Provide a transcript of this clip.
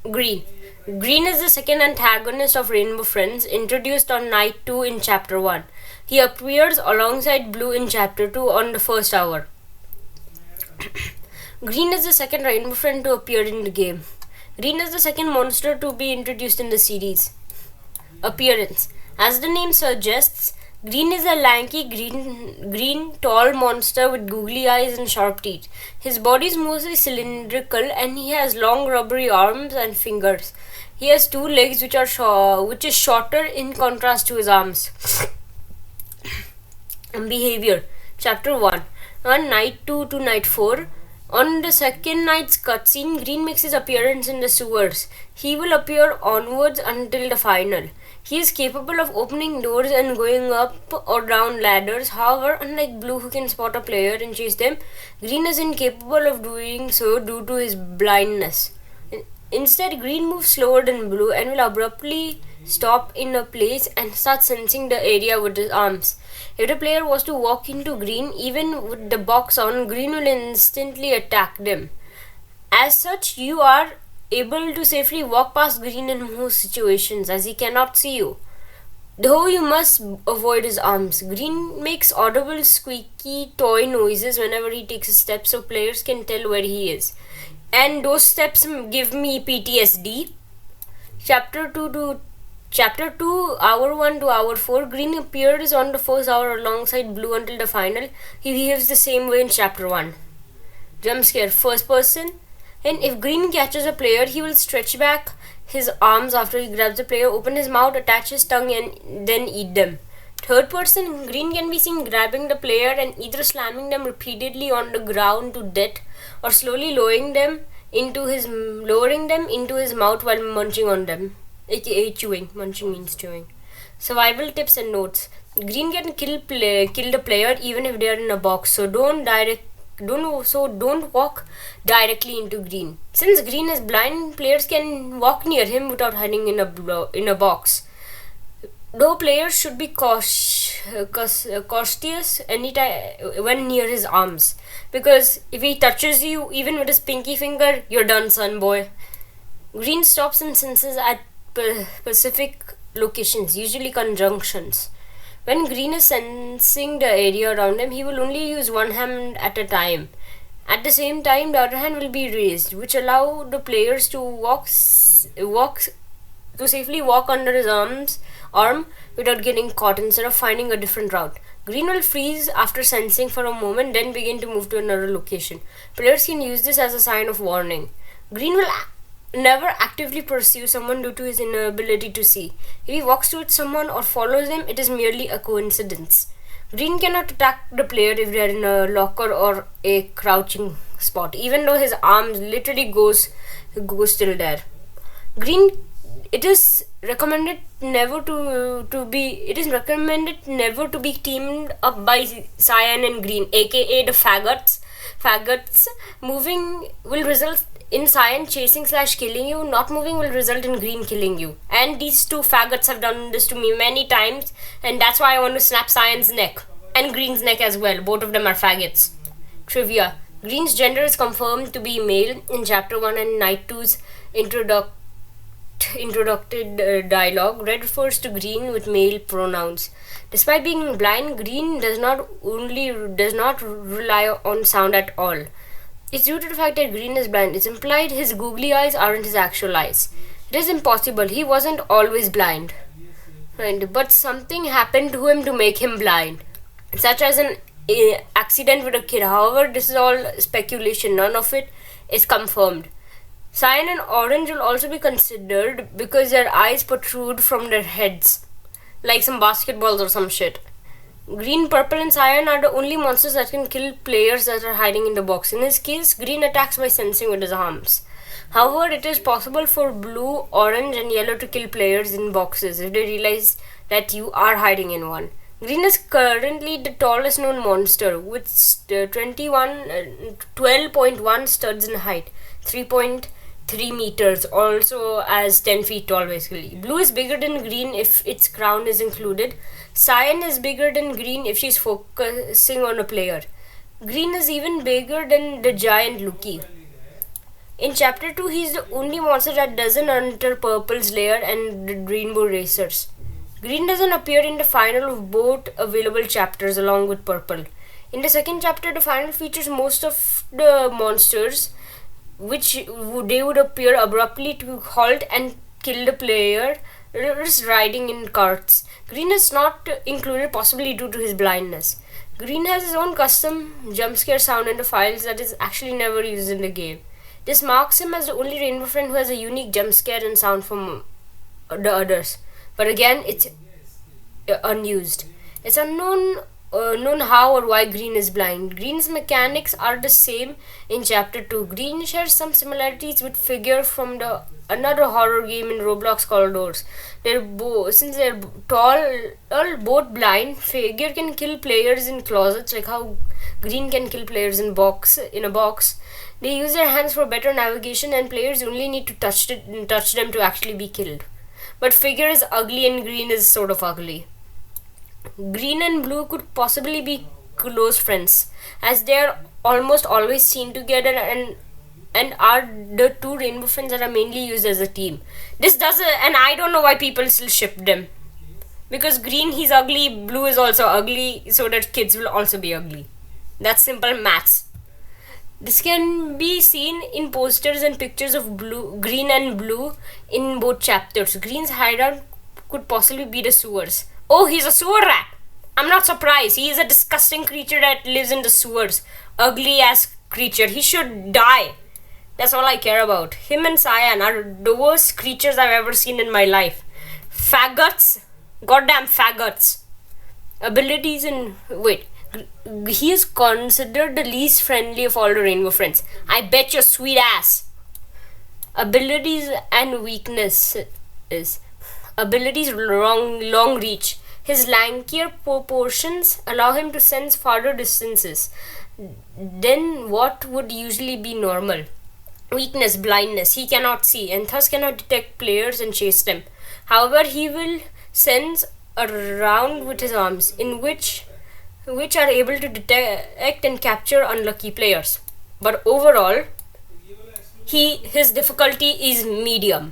Green. Green is the second antagonist of Rainbow Friends, introduced on Night 2 in Chapter 1. He appears alongside Blue in Chapter 2 on the first hour. Green is the second Rainbow Friend to appear in the game. Green is the second monster to be introduced in the series. Appearance. As the name suggests, Green is a lanky green tall monster with googly eyes and sharp teeth. His body is mostly cylindrical and he has long rubbery arms and fingers. He has two legs which is shorter in contrast to his arms. Behavior. Chapter 1. On Night 2 to Night 4. On the second night's cutscene, Green makes his appearance in the sewers. He will appear onwards until the final. He is capable of opening doors and going up or down ladders. However, unlike Blue, who can spot a player and chase them, Green is incapable of doing so due to his blindness. Instead, Green moves slower than Blue and will abruptly stop in a place and start sensing the area with his arms. If the player was to walk into Green, even with the box on, Green will instantly attack them. As such, you are able to safely walk past Green in most situations, as he cannot see you. Though you must avoid his arms. Green makes audible squeaky toy noises whenever he takes a step, so players can tell where he is. And those steps give me PTSD. Chapter 2, Hour 1 to Hour 4, Green appears on the first hour alongside Blue until the final. He behaves the same way in Chapter 1. Jump scare. First person. And if Green catches a player, he will stretch back his arms after he grabs the player, open his mouth, attach his tongue, and then eat them. Third person, Green can be seen grabbing the player and either slamming them repeatedly on the ground to death or slowly lowering them into his mouth while munching on them, aka chewing. Munching means chewing. Survival tips and notes. Green can kill the player even if they are in a box, so don't walk directly into Green. Since Green is blind, players can walk near him without hiding in a box. Though players should be cautious anytime when near his arms, because if he touches you even with his pinky finger, you're done, son boy. Green stops and senses at specific locations, usually conjunctions. When Green is sensing the area around him, he will only use one hand at a time. At the same time, the other hand will be raised, which allow the players to safely walk under his arm without getting caught instead of finding a different route. Green will freeze after sensing for a moment, then begin to move to another location. Players can use this as a sign of warning. Green will never actively pursue someone due to his inability to see. If he walks towards someone or follows them, it is merely a coincidence. Green cannot attack the player if they are in a locker or a crouching spot, even though his arms literally goes still there. Green, it is recommended never to be teamed up by Cyan and Green, aka the faggots. Moving will result in Cyan chasing / killing you. Not moving will result in Green killing you. And these two faggots have done this to me many times, and that's why I want to snap Cyan's neck and Green's neck as well. Both of them are faggots. Trivia. Green's gender is confirmed to be male in Chapter 1 and Night 2's introduced dialogue. Red refers to Green with male pronouns. Despite being blind, Green does not rely on sound at all. It's due to the fact that Green is blind. It's implied his googly eyes aren't his actual eyes. It is impossible. He wasn't always blind. Right? But something happened to him to make him blind, such as an accident with a kid. However, this is all speculation. None of it is confirmed. Cyan and Orange will also be considered because their eyes protrude from their heads, like some basketballs or some shit. Green, Purple, and Cyan are the only monsters that can kill players that are hiding in the box. In this case, Green attacks by sensing with his arms. However, it is possible for Blue, Orange, and Yellow to kill players in boxes if they realize that you are hiding in one. Green is currently the tallest known monster with 12.1 studs in height, 3.3 meters, also as 10 feet tall basically. Blue is bigger than Green if its crown is included. Cyan is bigger than Green if she's focusing on a player. Green is even bigger than the giant Loki. In chapter 2, he's the only monster that doesn't enter Purple's lair and the Rainbow Racers. Green doesn't appear in the final of both available chapters along with Purple. In the second chapter, the final features most of the monsters, which they would appear abruptly to halt and kill the player is riding in carts. Green is not included, possibly due to his blindness. Green has his own custom jump scare sound in the files that is actually never used in the game. This marks him as the only Rainbow friend who has a unique jump scare and sound from the others. But again, it's unused. It's unknown known how or why Green is blind. Green's mechanics are the same in Chapter 2. Green shares some similarities with Figure from the another horror game in Roblox called Doors. Since they're both blind, Figure can kill players in closets like how Green can kill players in a box. They use their hands for better navigation, and players only need to touch them to actually be killed. But Figure is ugly and Green is sort of ugly. Green and Blue could possibly be close friends, as they are almost always seen together and are the two Rainbow friends that are mainly used as a team. And I don't know why people still ship them. Because Green, he's ugly, Blue is also ugly, so that kids will also be ugly. That's simple maths. This can be seen in posters and pictures of Green and Blue in both chapters. Green's hideout could possibly be the sewers. Oh, he's a sewer rat. I'm not surprised. He is a disgusting creature that lives in the sewers. Ugly ass creature. He should die. That's all I care about. Him and Cyan are the worst creatures I've ever seen in my life. Faggots. Goddamn faggots. Abilities and... Wait. He is considered the least friendly of all the Rainbow friends. I bet your sweet ass. Abilities and weaknesses. Abilities long reach. His lankier proportions allow him to sense farther distances than what would usually be normal. Weakness, blindness. He cannot see and thus cannot detect players and chase them. However, he will sense around with his arms, in which are able to detect and capture unlucky players. But overall, his difficulty is medium.